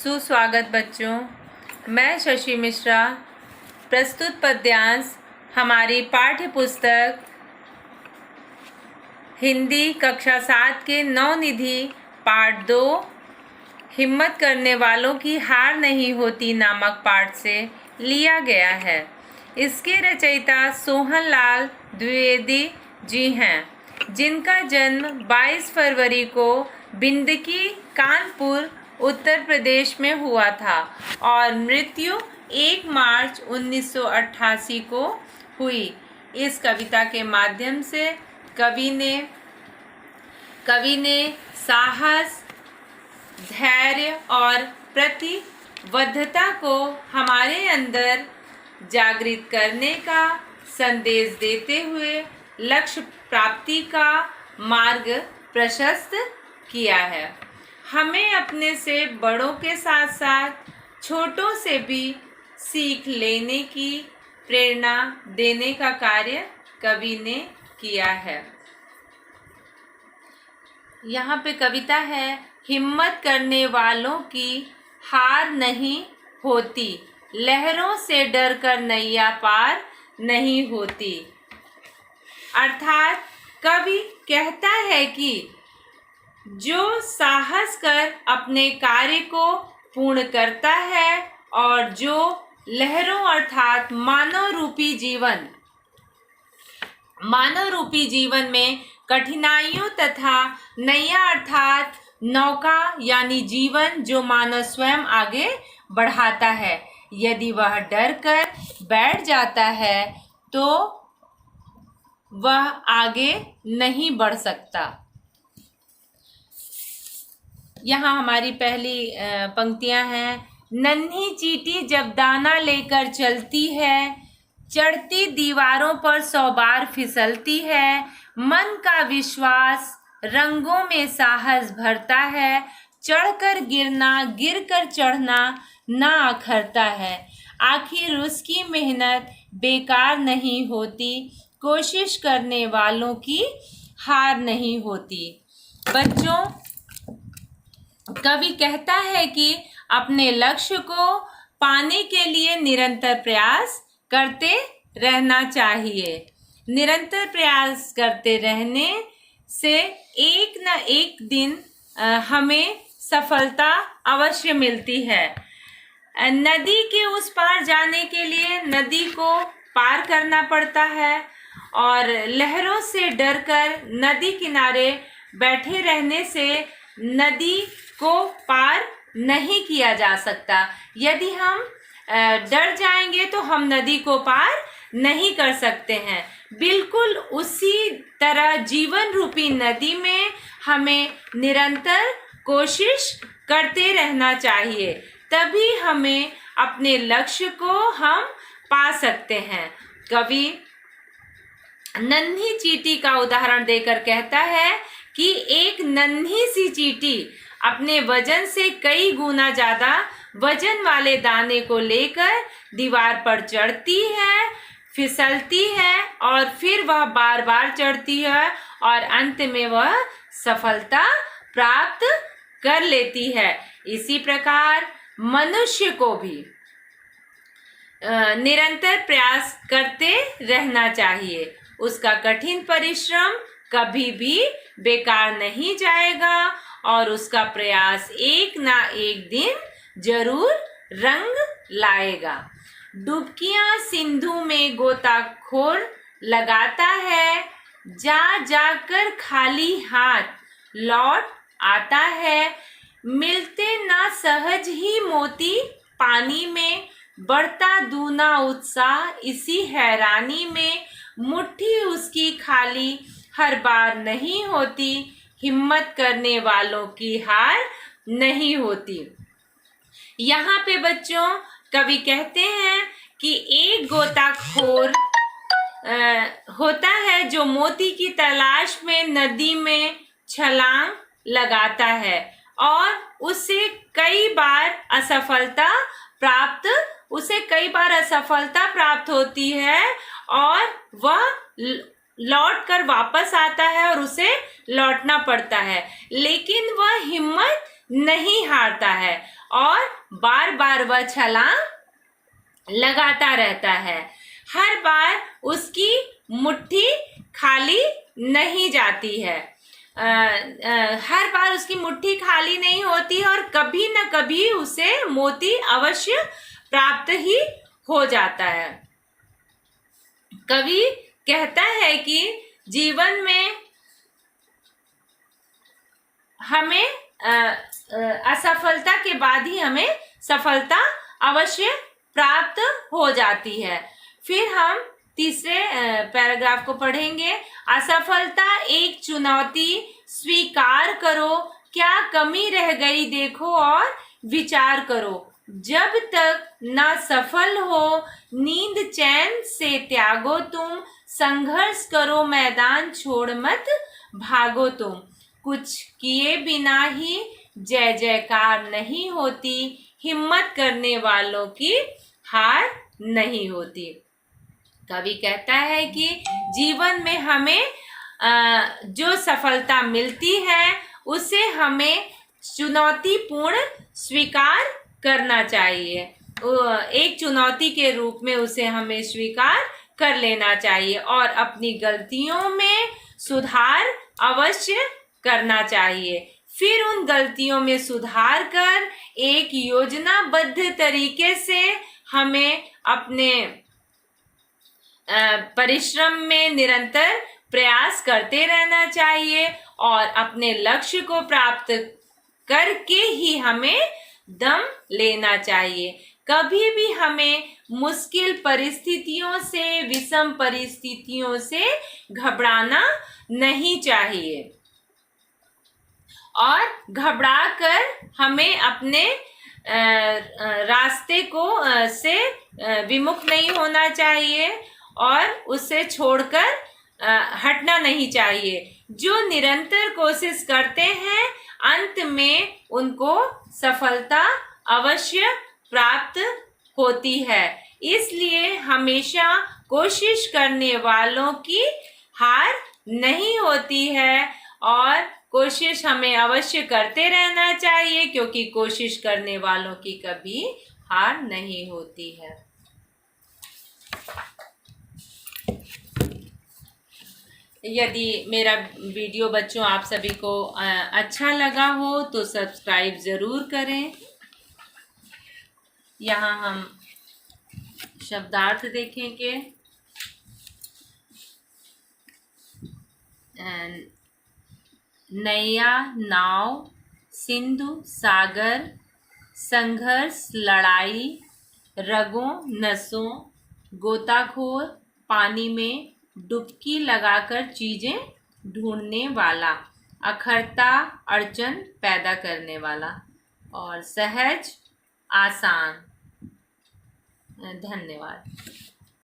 सुस्वागत बच्चों। मैं शशि मिश्रा। प्रस्तुत पद्यांश हमारी पाठ्य पुस्तक हिंदी कक्षा 7 के नवनिधि पाठ 2 हिम्मत करने वालों की हार नहीं होती नामक पाठ से लिया गया है। इसके रचयिता सोहनलाल द्विवेदी जी हैं, जिनका जन्म 22 फरवरी को बिंदकी कानपुर उत्तर प्रदेश में हुआ था और मृत्यु 1 मार्च 1988 को हुई। इस कविता के माध्यम से कवि ने साहस, धैर्य और प्रतिबद्धता को हमारे अंदर जागृत करने का संदेश देते हुए लक्ष्य प्राप्ति का मार्ग प्रशस्त किया है। हमें अपने से बड़ों के साथ साथ छोटों से भी सीख लेने की प्रेरणा देने का कार्य कवि ने किया है। यहाँ पे कविता है, हिम्मत करने वालों की हार नहीं होती, लहरों से डरकर नैया पार नहीं होती। अर्थात कवि कहता है कि जो साहस कर अपने कार्य को पूर्ण करता है और जो लहरों अर्थात मानव रूपी जीवन में कठिनाइयों तथा नैया अर्थात नौका यानी जीवन जो मानव स्वयं आगे बढ़ाता है, यदि वह डर कर बैठ जाता है तो वह आगे नहीं बढ़ सकता। यहाँ हमारी पहली पंक्तियाँ हैं। नन्ही चींटी जब दाना लेकर चलती है, चढ़ती दीवारों पर 100 बार फिसलती है, मन का विश्वास रंगों में साहस भरता है, चढ़कर गिरना गिरकर चढ़ना ना अखरता है, आखिर उसकी मेहनत बेकार नहीं होती, कोशिश करने वालों की हार नहीं होती। बच्चों, कवि कहता है कि अपने लक्ष्य को पाने के लिए निरंतर प्रयास करते रहना चाहिए। निरंतर प्रयास करते रहने से एक न एक दिन हमें सफलता अवश्य मिलती है। नदी के उस पार जाने के लिए नदी को पार करना पड़ता है और लहरों से डरकर नदी किनारे बैठे रहने से नदी को पार नहीं किया जा सकता। यदि हम डर जाएंगे तो हम नदी को पार नहीं कर सकते हैं। बिल्कुल उसी तरह जीवन रूपी नदी में हमें निरंतर कोशिश करते रहना चाहिए, तभी हमें अपने लक्ष्य को हम पा सकते हैं। कवि नन्ही चींटी का उदाहरण देकर कहता है कि एक नन्ही सी चींटी अपने वजन से कई गुना ज़्यादा वजन वाले दाने को लेकर दीवार पर चढ़ती है, फिसलती है और फिर वह बार बार चढ़ती है और अंत में वह सफलता प्राप्त कर लेती है। इसी प्रकार मनुष्य को भी निरंतर प्रयास करते रहना चाहिए। उसका कठिन परिश्रम कभी भी बेकार नहीं जाएगा और उसका प्रयास एक ना एक दिन जरूर रंग लाएगा। डुबकियां सिंधु में गोताखोर लगाता है, जा जाकर खाली हाथ लौट आता है, मिलते ना सहज ही मोती पानी में, बढ़ता दूना उत्साह इसी हैरानी में, मुट्ठी उसकी खाली हर बार नहीं होती, हिम्मत करने वालों की हार नहीं होती। यहाँ पे बच्चों कवि कहते हैं कि एक गोताखोर होता है जो मोती की तलाश में नदी में छलांग लगाता है और उसे कई बार असफलता प्राप्त होती है और वह लौट कर वापस आता है और उसे लौटना पड़ता है, लेकिन वह हिम्मत नहीं हारता है और बार बार वह छलांग लगाता रहता है। हर बार उसकी मुट्ठी खाली नहीं जाती है। हर बार उसकी मुट्ठी खाली नहीं होती और कभी न कभी उसे मोती अवश्य प्राप्त ही हो जाता है। कवि कहता है कि जीवन में हमें असफलता के बाद ही हमें सफलता अवश्य प्राप्त हो जाती है। फिर हम तीसरे पैराग्राफ को पढ़ेंगे। असफलता एक चुनौती स्वीकार करो, क्या कमी रह गई देखो और विचार करो। जब तक न सफल हो नींद चैन से त्यागो तुम, संघर्ष करो मैदान छोड़ मत भागो तुम। कुछ किए बिना ही जय जयकार नहीं होती, हिम्मत करने वालों की हार नहीं होती। कवि कहता है कि जीवन में हमें जो सफलता मिलती है उसे हमें चुनौतीपूर्ण स्वीकार करना चाहिए। एक चुनौती के रूप में उसे हमें स्वीकार कर लेना चाहिए और अपनी गलतियों में सुधार अवश्य करना चाहिए। फिर उन गलतियों में सुधार कर एक योजनाबद्ध तरीके से हमें अपने परिश्रम में निरंतर प्रयास करते रहना चाहिए और अपने लक्ष्य को प्राप्त करके ही हमें दम लेना चाहिए। कभी भी हमें मुश्किल परिस्थितियों से, विषम परिस्थितियों से घबराना नहीं चाहिए और घबराकर हमें अपने रास्ते को से विमुख नहीं होना चाहिए और उसे छोड़कर हटना नहीं चाहिए। जो निरंतर कोशिश करते हैं अंत में उनको सफलता अवश्य प्राप्त होती है। इसलिए हमेशा कोशिश करने वालों की हार नहीं होती है और कोशिश हमें अवश्य करते रहना चाहिए, क्योंकि कोशिश करने वालों की कभी हार नहीं होती है। यदि मेरा वीडियो बच्चों आप सभी को अच्छा लगा हो तो सब्सक्राइब ज़रूर करें। यहाँ हम शब्दार्थ देखेंगे। नैया, नाव, सिंधु, सागर, संघर्ष, लड़ाई, रगों, नसों, गोताखोर, पानी में डुबकी लगाकर चीजें ढूंढने वाला, अखरता अड़चन पैदा करने वाला और सहज आसान। धन्यवाद।